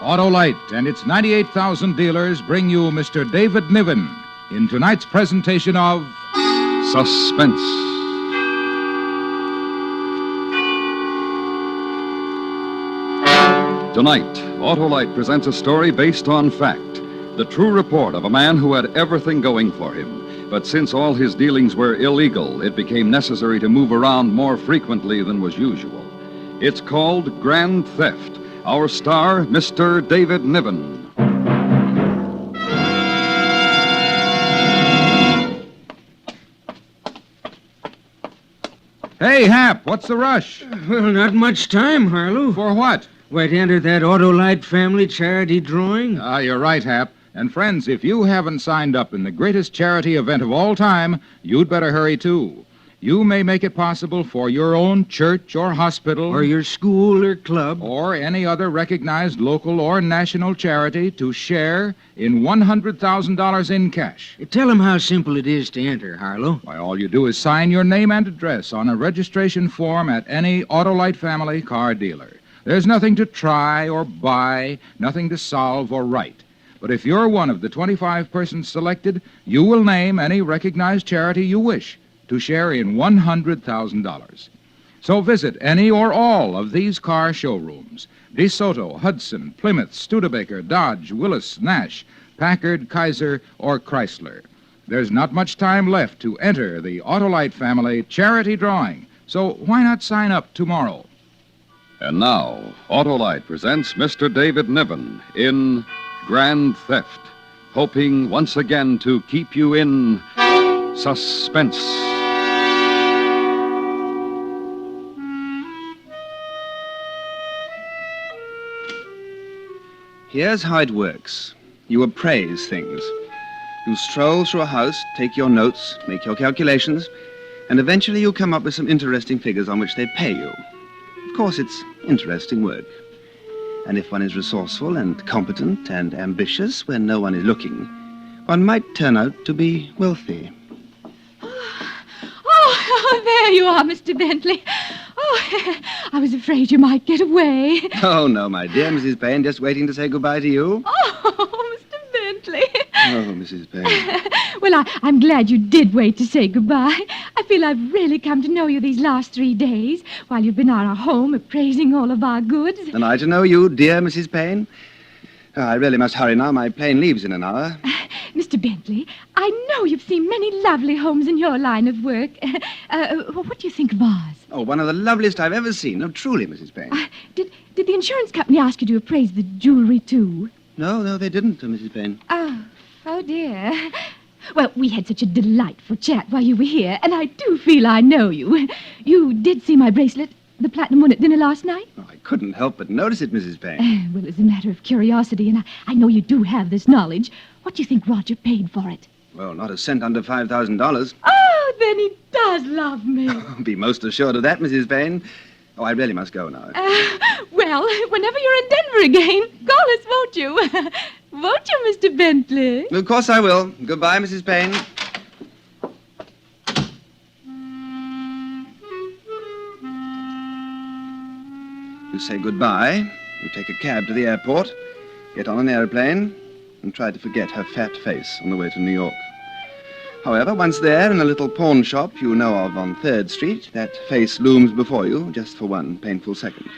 Autolite and its 98,000 dealers bring you Mr. David Niven in tonight's presentation of Suspense. Tonight, Autolite presents a story based on fact. The true report of a man who had everything going for him. But since all his dealings were illegal, it became necessary to move around more frequently than was usual. It's called Grand Theft. Our star, Mr. David Niven. Hey, Hap, what's the rush? Well, not much time, Harlow. For what? Why, to enter that Autolite family charity drawing. You're right, Hap. And friends, if you haven't signed up in the greatest charity event of all time, you'd better hurry, too. You may make it possible for your own church or hospital, Or your school or club. or any other recognized local or national charity to share in $100,000 in cash. Tell them how simple it is to enter, Harlow. Why, all you do is sign your name and address on a registration form at any Autolite family car dealer. There's nothing to try or buy, nothing to solve or write. But if you're one of the 25 persons selected, you will name any recognized charity you wish to share in $100,000. So visit any or all of these car showrooms: DeSoto, Hudson, Plymouth, Studebaker, Dodge, Willis, Nash, Packard, Kaiser, or Chrysler. There's not much time left to enter the Autolite family charity drawing, so why not sign up tomorrow? And now, Autolite presents Mr. David Niven in Grand Theft, hoping once again to keep you in suspense. Here's how it works. You appraise things. You stroll through a house, take your notes, make your calculations, and eventually you come up with some interesting figures on which they pay you. Of course, it's interesting work. And if one is resourceful and competent and ambitious when no one is looking, one might turn out to be wealthy. Oh, there you are, Mr. Bentley. Oh, I was afraid you might get away. Oh, no, my dear Mrs. Payne, just waiting to say goodbye to you. Oh, Mr. Bentley. Oh, Mrs. Payne. Well, I'm glad you did wait to say goodbye. I feel I've really come to know you these last 3 days while you've been at our home appraising all of our goods. And I to know you, dear Mrs. Payne. I really must hurry now. My plane leaves in an hour. Mr. Bentley, I know you've seen many lovely homes in your line of work. What do you think of ours? Oh, one of the loveliest I've ever seen. Oh, truly, Mrs. Payne. Did the insurance company ask you to appraise the jewelry, too? No, they didn't, Mrs. Payne. Oh, dear. Well, we had such a delightful chat while you were here, and I do feel I know you. You did see my bracelet, the platinum one, at dinner last night? Oh, I couldn't help but notice it, Mrs. Payne. Well, as a matter of curiosity, and I know you do have this knowledge, what do you think Roger paid for it? Well, not a cent under $5,000. Oh, then he does love me. Be most assured of that, Mrs. Payne. Oh, I really must go now. Well, whenever you're in Denver again, call us, won't you? Won't you, Mr. Bentley? Of course I will. Goodbye, Mrs. Payne. You say goodbye, you take a cab to the airport, get on an airplane, and try to forget her fat face on the way to New York. However, once there, in a little pawn shop you know of on 3rd Street, that face looms before you just for one painful second.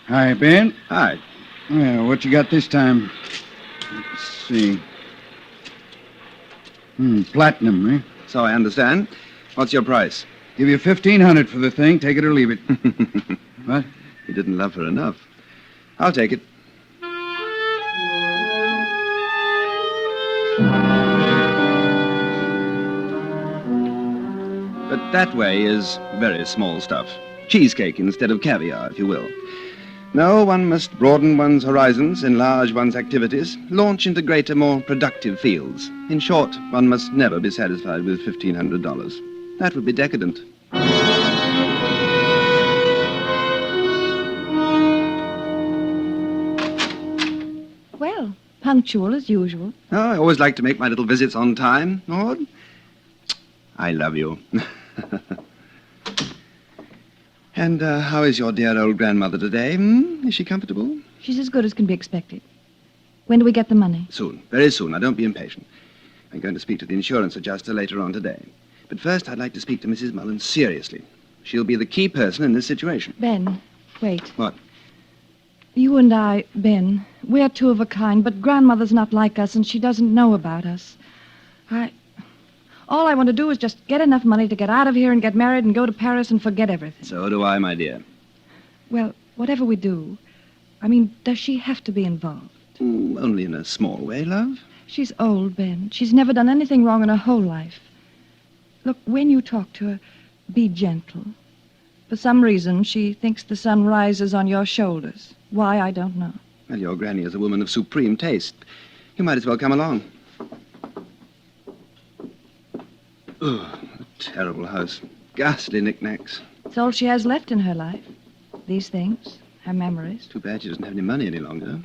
Hi, Ben. Hi. Well, what you got this time? Let's see. Platinum, eh? So I understand. What's your price? Give you $1,500 for the thing. Take it or leave it. What? You didn't love her enough. I'll take it. But that way is very small stuff. Cheesecake instead of caviar, if you will. No, one must broaden one's horizons, enlarge one's activities, launch into greater, more productive fields. In short, one must never be satisfied with $1,500. That would be decadent. Well, punctual as usual. Oh, I always like to make my little visits on time, Maud. I love you. And how is your dear old grandmother today? Is she comfortable? She's as good as can be expected. When do we get the money? Soon, very soon. Now, don't be impatient. I'm going to speak to the insurance adjuster later on today. But first, I'd like to speak to Mrs. Mullen seriously. She'll be the key person in this situation. Ben, wait. What? You and I, Ben, we're two of a kind, but Grandmother's not like us, and she doesn't know about us. All I want to do is just get enough money to get out of here and get married and go to Paris and forget everything. So do I, my dear. Well, whatever we do, I mean, does she have to be involved? Only in a small way, love. She's old, Ben. She's never done anything wrong in her whole life. Look, when you talk to her, be gentle. For some reason, she thinks the sun rises on your shoulders. Why, I don't know. Well, your granny is a woman of supreme taste. You might as well come along. Oh, a terrible house. Ghastly knickknacks. It's all she has left in her life. These things, her memories. Too bad she doesn't have any money any longer.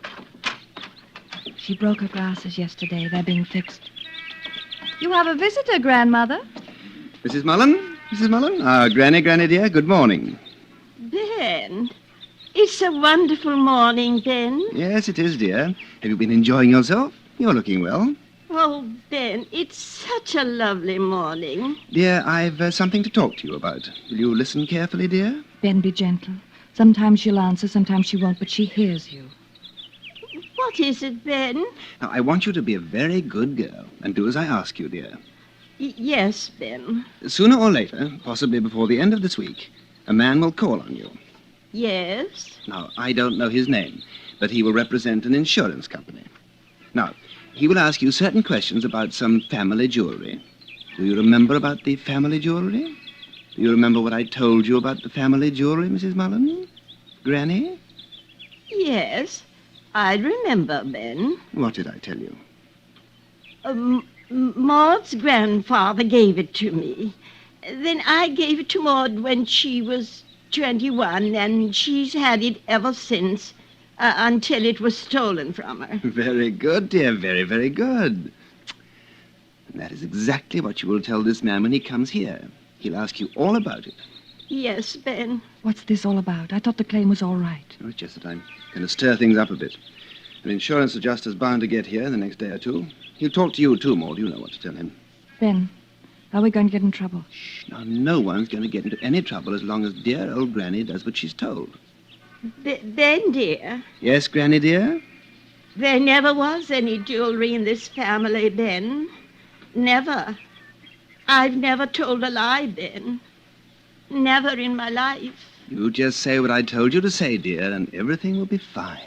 She broke her glasses yesterday. They're being fixed. You have a visitor, Grandmother. Mrs. Mullen? Mrs. Mullen? Granny, dear, good morning. Ben, it's a wonderful morning, Ben. Yes, it is, dear. Have you been enjoying yourself? You're looking well. Oh, Ben, it's such a lovely morning. Dear, I've something to talk to you about. Will you listen carefully, dear? Ben, be gentle. Sometimes she'll answer, sometimes she won't, but she hears you. What is it, Ben? Now, I want you to be a very good girl and do as I ask you, dear. Yes, Ben. Sooner or later, possibly before the end of this week, a man will call on you. Yes? Now, I don't know his name, but he will represent an insurance company. Now, he will ask you certain questions about some family jewelry. Do you remember about the family jewelry? Do you remember what I told you about the family jewelry, Mrs. Mullen? Granny? Yes, I remember, Ben. What did I tell you? Maud's grandfather gave it to me. Then I gave it to Maud when she was 21, and she's had it ever since, until it was stolen from her. Very good, dear. Very, very good. And that is exactly what you will tell this man when he comes here. He'll ask you all about it. Yes, Ben. What's this all about? I thought the claim was all right. Oh, it's just that I'm going to stir things up a bit. An insurance adjuster's bound to get here in the next day or two. He'll talk to you, too, Maud. You know what to tell him. Ben, are we going to get in trouble? Shh. Now, no one's going to get into any trouble as long as dear old Granny does what she's told. Ben, dear, Yes, Granny, dear? there never was any jewelry in this family, Ben. Never. I've never told a lie, Ben. Never in my life. You just say what I told you to say, dear, and everything will be fine.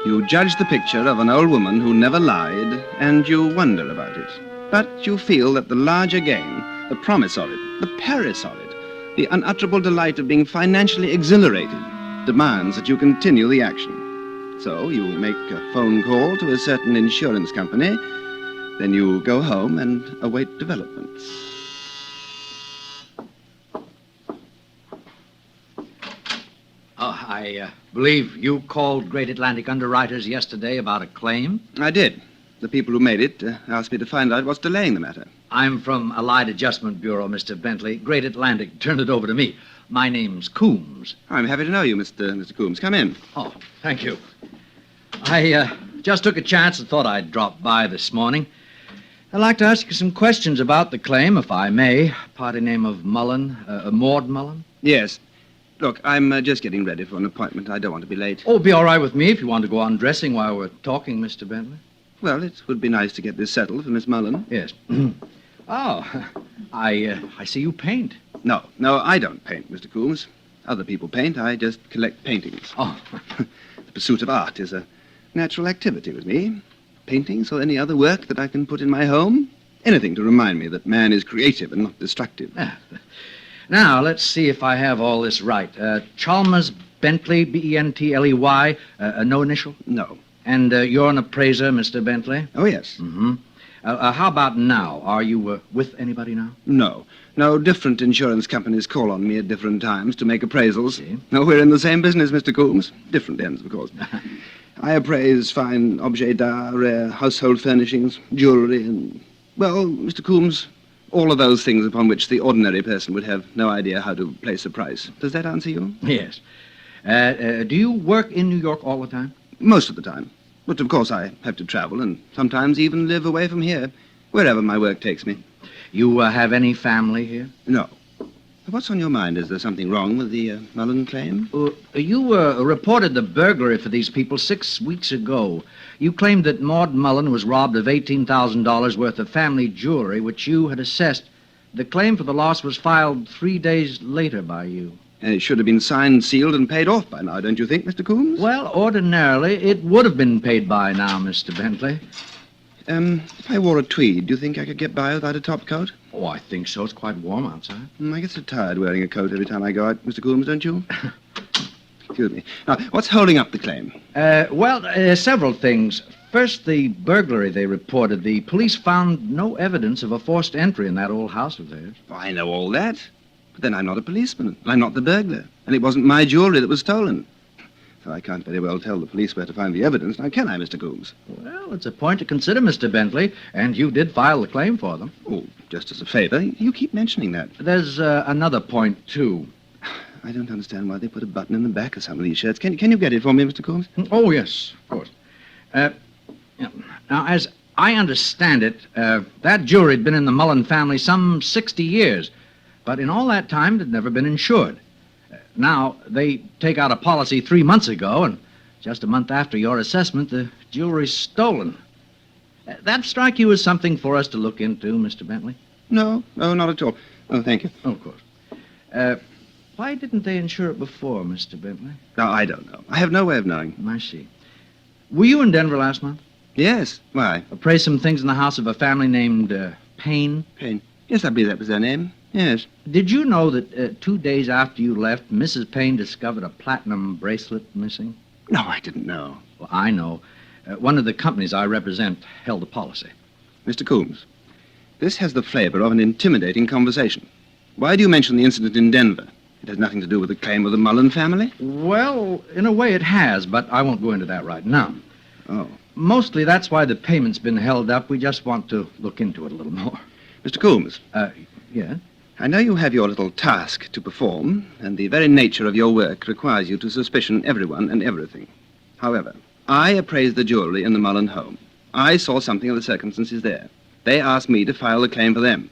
You judge the picture of an old woman who never lied, and you wonder about it. But you feel that the larger gain, the promise of it, the Paris of it, the unutterable delight of being financially exhilarated, demands that you continue the action. So you make a phone call to a certain insurance company, then you go home and await developments. I believe you called Great Atlantic Underwriters yesterday about a claim? I did. The people who made it asked me to find out what's delaying the matter. I'm from Allied Adjustment Bureau, Mr. Bentley. Great Atlantic turned it over to me. My name's Coombs. I'm happy to know you, Mr. Coombs. Come in. Oh, thank you. I just took a chance and thought I'd drop by this morning. I'd like to ask you some questions about the claim, if I may. Party name of Mullen, Maud Mullen? Yes. Look, I'm just getting ready for an appointment. I don't want to be late. Oh, it'd be all right with me if you want to go on dressing while we're talking, Mr. Bentley. Well, it would be nice to get this settled for Miss Mullen. Yes. Oh, I see you paint. No, I don't paint, Mr. Coombs. Other people paint. I just collect paintings. Oh, The pursuit of art is a natural activity with me. Paintings or any other work that I can put in my home. Anything to remind me that man is creative and not destructive. yeah. Now, let's see if I have all this right. Chalmers Bentley, Bentley, no initial? No. And you're an appraiser, Mr. Bentley? Oh, yes. Mm-hmm. How about now? Are you with anybody now? No. No, different insurance companies call on me at different times to make appraisals. See? No, we're in the same business, Mr. Coombs. Different ends, of course. I appraise fine objets d'art, rare household furnishings, jewelry, and, well, Mr. Coombs, all of those things upon which the ordinary person would have no idea how to place a price. Does that answer you? Yes. Do you work in New York all the time? Most of the time. But of course I have to travel and sometimes even live away from here, wherever my work takes me. You have any family here? No. What's on your mind? Is there something wrong with the Mullen claim? You reported the burglary for these people 6 weeks ago. You claimed that Maud Mullen was robbed of $18,000 worth of family jewelry, which you had assessed. The claim for the loss was filed 3 days later by you. It should have been signed, sealed, and paid off by now, don't you think, Mr. Coombs? Well, ordinarily, it would have been paid by now, Mr. Bentley. If I wore a tweed, do you think I could get by without a top coat? Oh, I think so. It's quite warm outside. I get so tired wearing a coat every time I go out, Mr. Coombs, don't you? Excuse me. Now, what's holding up the claim? Several things. First, the burglary they reported. The police found no evidence of a forced entry in that old house of theirs. Oh, I know all that. But then I'm not a policeman. And I'm not the burglar. And it wasn't my jewelry that was stolen. So I can't very well tell the police where to find the evidence. Now, can I, Mr. Coombs? Well, it's a point to consider, Mr. Bentley. And you did file the claim for them. Oh, just as a favor. You keep mentioning that. There's another point, too. I don't understand why they put a button in the back of some of these shirts. Can you get it for me, Mr. Coombs? Oh, yes, of course. Now, as I understand it, that jewelry had been in the Mullen family some 60 years. But in all that time, it had never been insured. Now, they take out a policy 3 months ago, and just a month after your assessment, the jewelry's stolen. That strike you as something for us to look into, Mr. Bentley? No, not at all. Oh, thank you. Oh, of course. Why didn't they insure it before, Mr. Bentley? No, I don't know. I have no way of knowing. I see. Were you in Denver last month? Yes. Why? Appraised some things in the house of a family named Payne? Payne. Yes, I believe that was their name. Yes. Did you know that 2 days after you left, Mrs. Payne discovered a platinum bracelet missing? No, I didn't know. Well, I know. One of the companies I represent held a policy. Mr. Coombs, this has the flavor of an intimidating conversation. Why do you mention the incident in Denver? It has nothing to do with the claim of the Mullen family? Well, in a way it has, but I won't go into that right now. Oh. Mostly that's why the payment's been held up. We just want to look into it a little more. Mr. Coombs. Yeah? I know you have your little task to perform, and the very nature of your work requires you to suspicion everyone and everything. However, I appraised the jewelry in the Mullen home. I saw something of the circumstances there. They asked me to file the claim for them.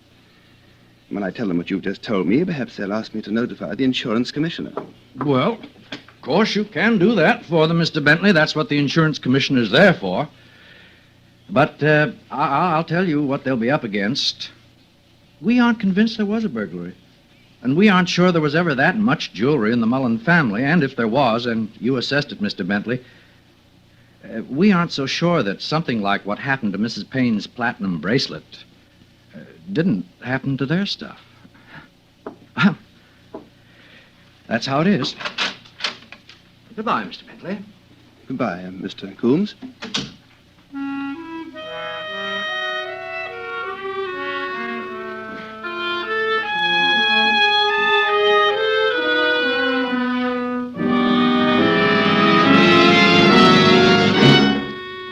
When I tell them what you've just told me, perhaps they'll ask me to notify the insurance commissioner. Well, of course you can do that for them, Mr. Bentley. That's what the insurance commissioner's there for. But I'll tell you what they'll be up against. We aren't convinced there was a burglary. And we aren't sure there was ever that much jewelry in the Mullen family. And if there was, and you assessed it, Mr. Bentley, we aren't so sure that something like what happened to Mrs. Payne's platinum bracelet didn't happen to their stuff. Well, that's how it is. Goodbye, Mr. Bentley. Goodbye, Mr. Coombs.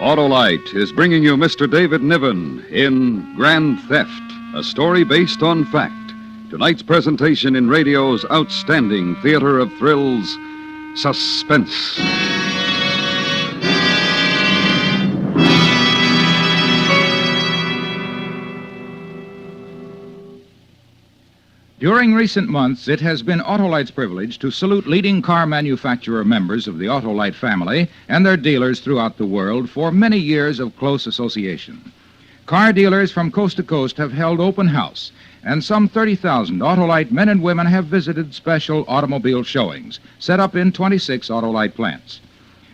Autolite is bringing you Mr. David Niven in Grand Theft, a story based on fact. Tonight's presentation in radio's outstanding theater of thrills, Suspense. During recent months, it has been Autolite's privilege to salute leading car manufacturer members of the Autolite family and their dealers throughout the world for many years of close association. Car dealers from coast to coast have held open house, and some 30,000 Autolite men and women have visited special automobile showings set up in 26 Autolite plants.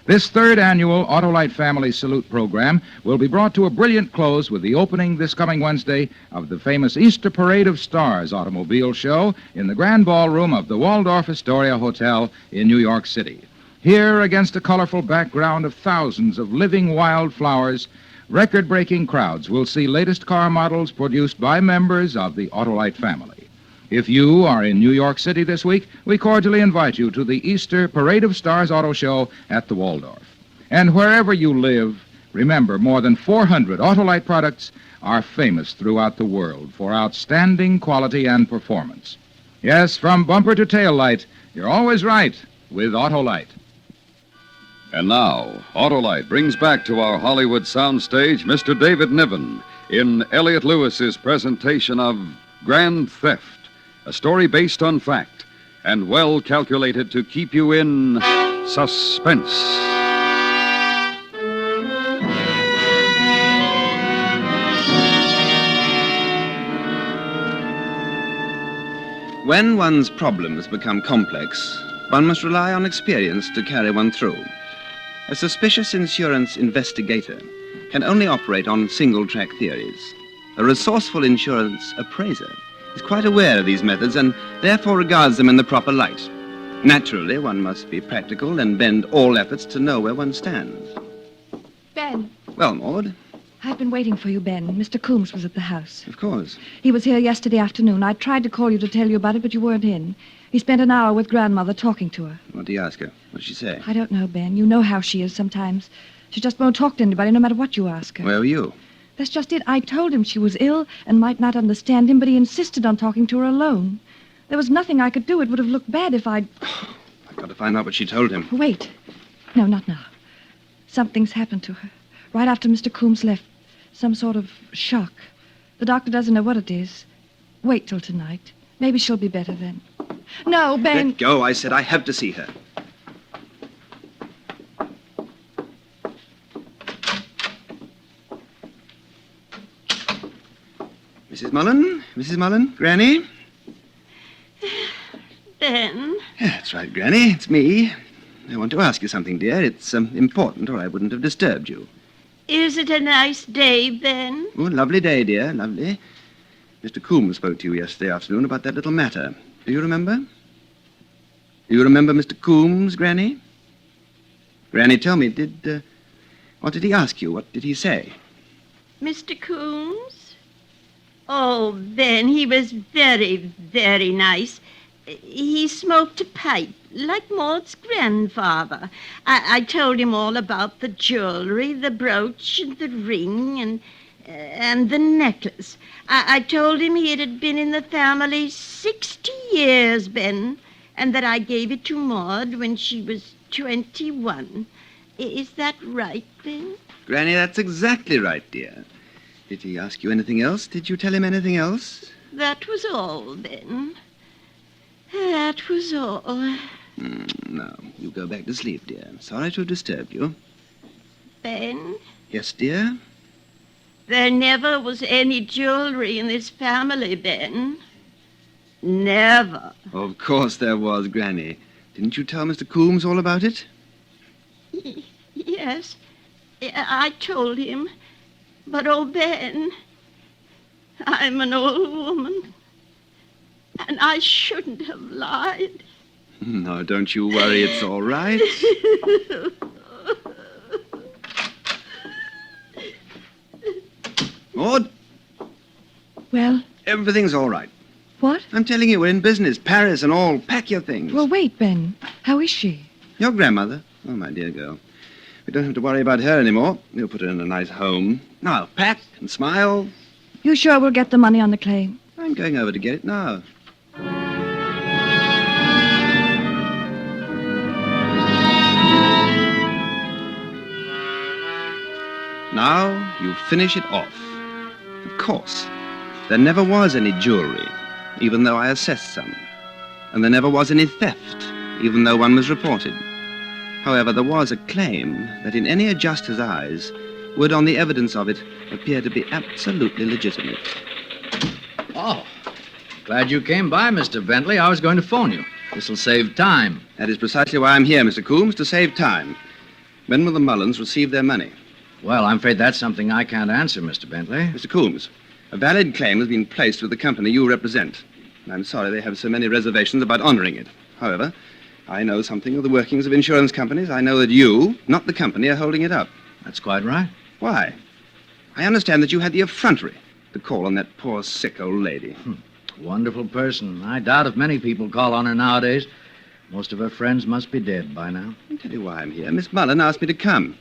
This third annual Autolite Family Salute program will be brought to a brilliant close with the opening this coming Wednesday of the famous Easter Parade of Stars automobile show in the Grand Ballroom of the Waldorf Astoria Hotel in New York City. Here, against a colorful background of thousands of living wildflowers, record-breaking crowds will see latest car models produced by members of the Autolite family. If you are in New York City this week, we cordially invite you to the Easter Parade of Stars Auto Show at the Waldorf. And wherever you live, Remember, more than 400 Autolite products are famous throughout the world for outstanding quality and performance. Yes, from bumper to tail light, you're always right with Autolite. And now, Autolite brings back to our Hollywood soundstage Mr. David Niven in Elliot Lewis's presentation of Grand Theft, a story based on fact and well calculated to keep you in suspense. When one's problems become complex, one must rely on experience to carry one through. A suspicious insurance investigator can only operate on single-track theories. A resourceful insurance appraiser is quite aware of these methods and therefore regards them in the proper light. Naturally, one must be practical and bend all efforts to know where one stands. Ben, Well, Maud, I've been waiting for you, Ben. Mr. Coombs was at the house. of course. He was here yesterday afternoon. I tried to call you to tell you about it, but you weren't in. He spent an hour with Grandmother talking to her. What do you ask her? What did she say? I don't know, Ben. You know how she is sometimes. She just won't talk to anybody, no matter what you ask her. Where were you? That's just it. I told him she was ill and might not understand him, but he insisted on talking to her alone. There was nothing I could do. It would have looked bad if I'd... I've got to find out what she told him. Wait. No, not now. Something's happened to her. Right after Mr. Coombs left. Some sort of shock. The doctor doesn't know what it is. Wait till tonight. Maybe she'll be better then. No, Ben. Let go. I said I have to see her. Mrs. Mullen? Mrs. Mullen? Granny? Ben, That's right, Granny. It's me. I want to ask you something, dear. It's important, or I wouldn't have disturbed you. is it a nice day, Ben? Oh, lovely day, dear. Lovely. Mr. Coombs spoke to you yesterday afternoon about that little matter. Do you remember? Do you remember Mr. Coombs, Granny? Granny, tell me, what did he ask you? What did he say? Mr. Coombs? Oh, Ben, he was very, very nice. He smoked a pipe, like Maud's grandfather. I told him all about the jewelry, the brooch, and the ring, and the necklace. I told him it had been in the family 60 years, Ben, and that I gave it to Maud when she was 21. Is that right, Ben? Granny, that's exactly right, dear. Did he ask you anything else? Did you tell him anything else? That was all, Ben. That was all. No, you go back to sleep, dear. I'm sorry to have disturbed you. Ben, Yes, dear? there never was any jewelry in this family, Ben. Never. Of course there was, Granny. Didn't you tell Mr. Coombs all about it? Yes, I told him. But, oh, Ben, I'm an old woman, and I shouldn't have lied. No, don't you worry. It's all right. Maud, Well, everything's all right. what? I'm telling you, we're in business. Paris and all. Pack your things. Well, wait, Ben. How is she? Your grandmother? Oh, my dear girl. We don't have to worry about her anymore. We'll put her in a nice home. Now, pack and smile. You sure we'll get the money on the claim? I'm going over to get it now. Now you finish it off. Of course, there never was any jewelry, even though I assessed some. And there never was any theft, even though one was reported. However, there was a claim that in any adjuster's eyes would, on the evidence of it, appear to be absolutely legitimate. Oh, glad you came by, Mr. Bentley. I was going to phone you. This'll save time. That is precisely why I'm here, Mr. Coombs, to save time. When will the Mullins receive their money? Well, I'm afraid that's something I can't answer, Mr. Bentley. Mr. Coombs, a valid claim has been placed with the company you represent. I'm sorry they have so many reservations about honoring it. However, I know something of the workings of insurance companies. I know that you, not the company, are holding it up. That's quite right. Why? I understand that you had the effrontery to call on that poor, sick old lady. Wonderful person. I doubt if many people call on her nowadays. Most of her friends must be dead by now. I'll tell you why I'm here. Miss Mullen asked me to come.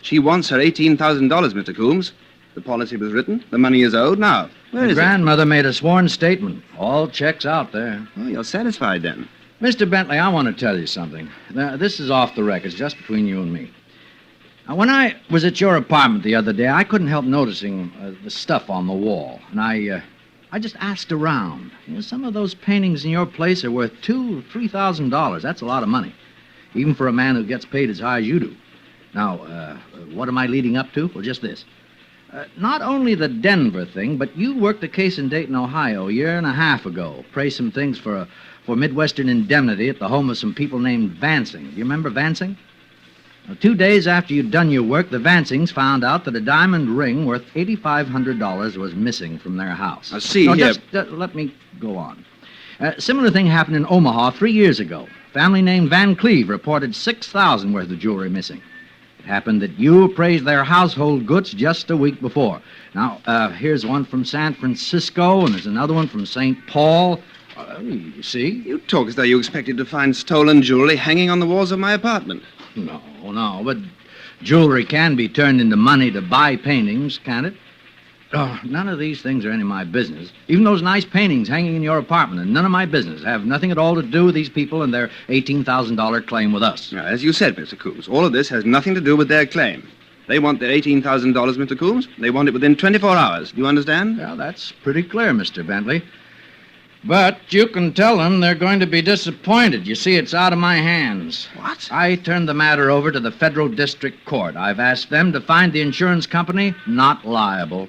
She wants her $18,000, Mr. Coombs. The policy was written. The money is owed. Now, where The is grandmother made a sworn statement. All checks out there. it? Oh, you're satisfied then. Mr. Bentley, I want to tell you something. Now, this is off the record. It's just between you and me. Now, when I was at your apartment the other day, I couldn't help noticing the stuff on the wall. And I just asked around. You know, some of those paintings in your place are worth $2,000 or $3,000. That's a lot of money, even for a man who gets paid as high as you do. Now, what am I leading up to? Well, just this. Not only the Denver thing, but you worked a case in Dayton, Ohio, a year and a half ago. Praised some things for Midwestern indemnity at the home of some people named Vansing. Do you remember Vansing? Well, 2 days after you'd done your work, the Vansings found out that a diamond ring worth $8,500 was missing from their house. Now, see no, here. just let me go on. Similar thing happened in Omaha 3 years ago. Family named Van Cleve reported $6,000 worth of jewelry missing. It happened that you appraised their household goods just a week before. Now, here's one from San Francisco, and there's another one from St. Paul. You see? You talk as though you expected to find stolen jewelry hanging on the walls of my apartment. No, but jewelry can be turned into money to buy paintings, can't it? Oh, none of these things are any of my business. Even those nice paintings hanging in your apartment are none of my business. Have nothing at all to do with these people and their $18,000 claim with us. Now, as you said, Mr. Coombs, all of this has nothing to do with their claim. They want their $18,000, Mr. Coombs. They want it within 24 hours. Do you understand? Well, that's pretty clear, Mr. Bentley. But you can tell them they're going to be disappointed. You see, it's out of my hands. What? I turned the matter over to the Federal District Court. I've asked them to find the insurance company not liable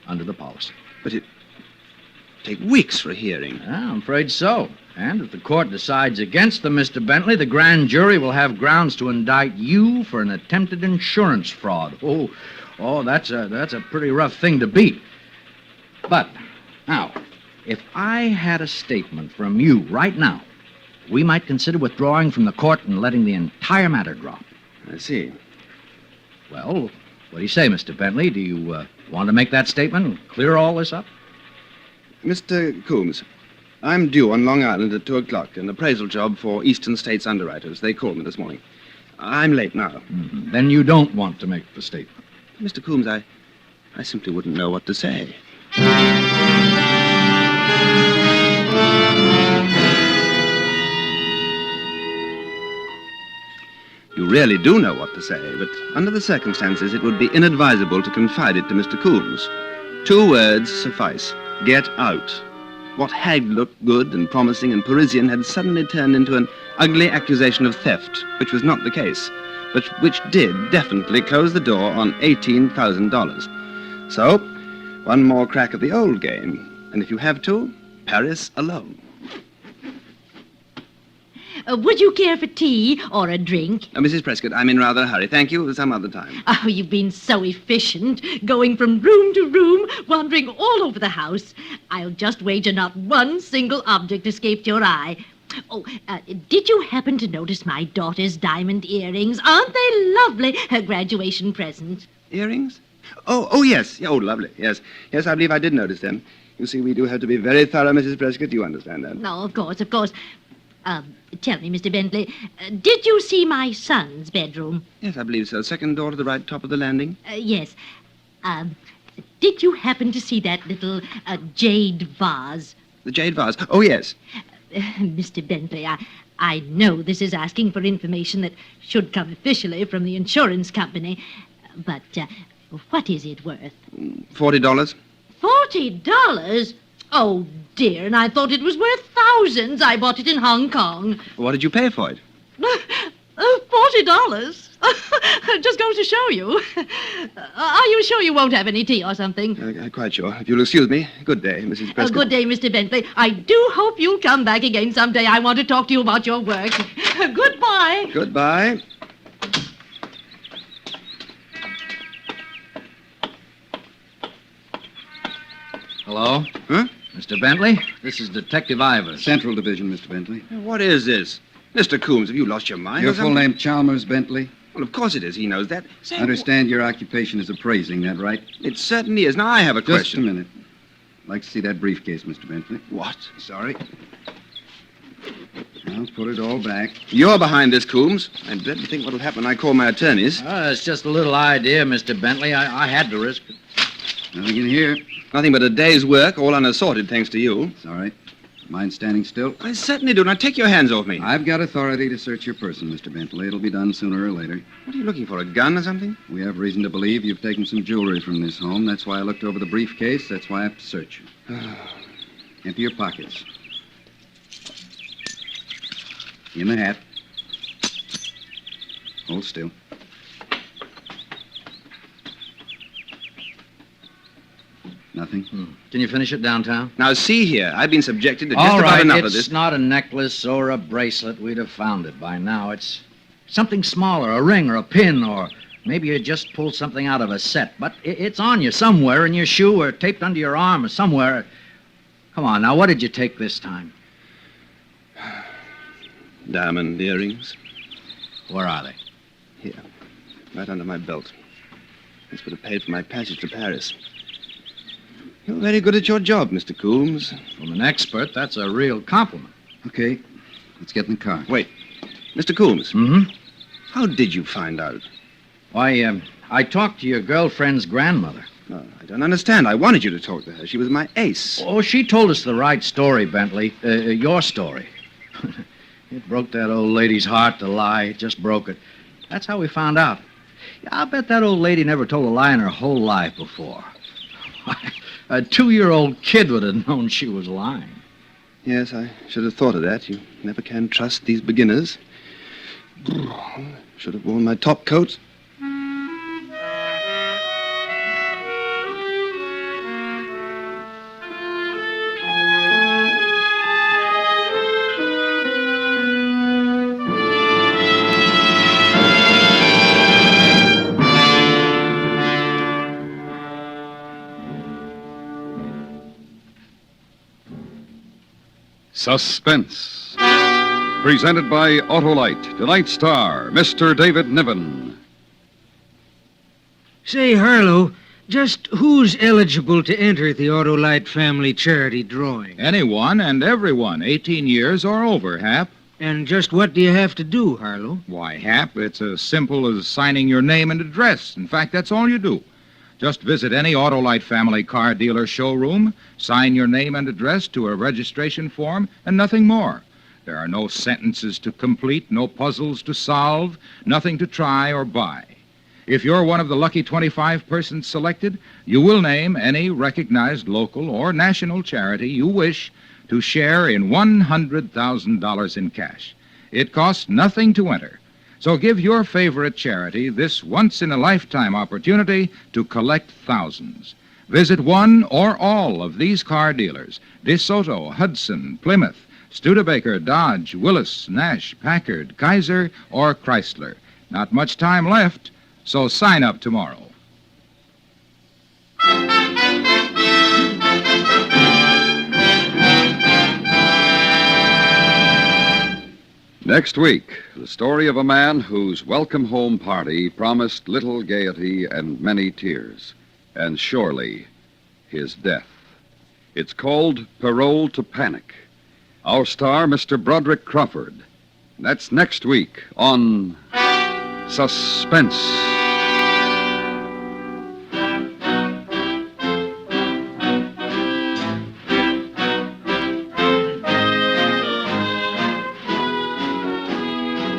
under the policy. But it take weeks for a hearing. Yeah, I'm afraid so. And if the court decides against them, Mr. Bentley, the grand jury will have grounds to indict you for an attempted insurance fraud. Oh, that's a pretty rough thing to beat. But now, if I had a statement from you right now, we might consider withdrawing from the court and letting the entire matter drop. I see. Well, what do you say, Mr. Bentley? Do you want to make that statement and clear all this up? Mr. Coombs, I'm due on Long Island at 2 o'clock, an appraisal job for Eastern States underwriters. They called me this morning. I'm late now. Mm-hmm. Then you don't want to make the statement. Mr. Coombs, I simply wouldn't know what to say. You really do know what to say, but under the circumstances, it would be inadvisable to confide it to Mr. Coombs. 2 words suffice. Get out. What had looked good and promising and Parisian had suddenly turned into an ugly accusation of theft, which was not the case, but which did definitely close the door on $18,000. So, one more crack at the old game. And if you have to, Paris alone. Would you care for tea or a drink? Mrs. Prescott, I'm in rather a hurry. Thank you. Some other time. Oh, you've been so efficient, going from room to room, wandering all over the house. I'll just wager not one single object escaped your eye. Oh, did you happen to notice my daughter's diamond earrings? Aren't they lovely? Her graduation present. Earrings? Oh, yes. Oh, lovely. Yes, I believe I did notice them. You see, we do have to be very thorough, Mrs. Prescott. You understand that? No, of course. Tell me, Mr. Bentley, did you see my son's bedroom? Yes, I believe so. Second door to the right, top of the landing. Yes. Did you happen to see that little jade vase? The jade vase? Oh, yes. Mr. Bentley, I know this is asking for information that should come officially from the insurance company, but what is it worth? $40. $40? Oh, dear, and I thought it was worth thousands. I bought it in Hong Kong. What did you pay for it? $40? Just goes to show you. Are you sure you won't have any tea or something? Quite sure. If you'll excuse me. Good day, Mrs. Prescott. Good day, Mr. Bentley. I do hope you'll come back again someday. I want to talk to you about your work. Goodbye. Goodbye. Hello? Huh? Mr. Bentley, this is Detective Ivers. Central Division, Mr. Bentley. What is this? Mr. Coombs, have you lost your mind? Your or full something? name, Chalmers Bentley? Well, of course it is. He knows that. Say, I understand your occupation is appraising, that right? It certainly is. Now, I have a Just question. a minute. I'd like to see that briefcase, Mr. Bentley. What? Sorry. I'll put it all back. You're behind this, Coombs. I dread to think what'll happen when I call my attorneys. It's just a little idea, Mr. Bentley. I had to risk it. Nothing in here. Nothing but a day's work, all unassorted, thanks to you. It's all right. Mind standing still? I certainly do. Now take your hands off me. I've got authority to search your person, Mr. Bentley. It'll be done sooner or later. What are you looking for, a gun or something? We have reason to believe you've taken some jewelry from this home. That's why I looked over the briefcase. That's why I have to search you. Empty your pockets. In the hat. Hold still. Nothing? Can you finish it downtown? Now, see here. I've been subjected to just All about right, enough of it's this. not a necklace or a bracelet. We'd have found it by now. It's something smaller, a ring or a pin, or maybe you just pulled something out of a set. But it's on you somewhere, in your shoe or taped under your arm or somewhere. Come on, now, what did you take this time? Diamond earrings. Where are they? Here. Right under my belt. This would have paid for my passage to Paris. You're very good at your job, Mr. Coombs. From an expert, that's a real compliment. Okay, let's get in the car. Wait. Mr. Coombs. Mm-hmm. How did you find out? Why, I talked to your girlfriend's grandmother. Oh, I don't understand. I wanted you to talk to her. She was my ace. Oh, she told us the right story, Bentley. Your story. It broke that old lady's heart to lie. It just broke it. That's how we found out. Yeah, I'll bet that old lady never told a lie in her whole life before. A 2-year-old kid would have known she was lying. Yes, I should have thought of that. You never can trust these beginners. Should have worn my top coat. Suspense. Presented by Autolite. Tonight's star, Mr. David Niven. Say, Harlow, just who's eligible to enter the Autolite family charity drawing? Anyone and everyone, 18 years or over, Hap. And just what do you have to do, Harlow? Why, Hap, it's as simple as signing your name and address. In fact, that's all you do. Just visit any Autolite family car dealer showroom, sign your name and address to a registration form, and nothing more. There are no sentences to complete, no puzzles to solve, nothing to try or buy. If you're one of the lucky 25 persons selected, you will name any recognized local or national charity you wish to share in $100,000 in cash. It costs nothing to enter. So give your favorite charity this once-in-a-lifetime opportunity to collect thousands. Visit one or all of these car dealers: DeSoto, Hudson, Plymouth, Studebaker, Dodge, Willis, Nash, Packard, Kaiser, or Chrysler. Not much time left, so sign up tomorrow. Next week, the story of a man whose welcome home party promised little gaiety and many tears, and surely his death. It's called Parole to Panic. Our star, Mr. Broderick Crawford. That's next week on Suspense.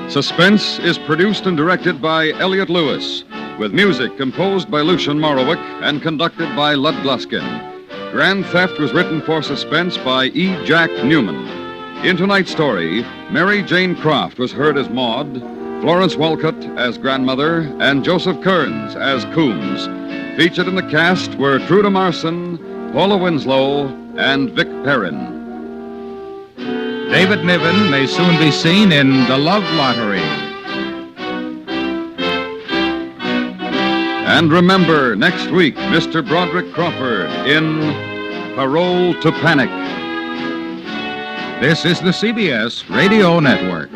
Suspense is produced and directed by Elliot Lewis, with music composed by Lucian Morowick and conducted by Lud Gluskin. Grand Theft was written for Suspense by E. Jack Newman. In tonight's story, Mary Jane Croft was heard as Maud, Florence Walcott as grandmother, and Joseph Kearns as Coombs. Featured in the cast were Truda Marson, Paula Winslow, and Vic Perrin. David Niven may soon be seen in The Love Lottery. And remember, next week, Mr. Broderick Crawford in Parole to Panic. This is the CBS Radio Network.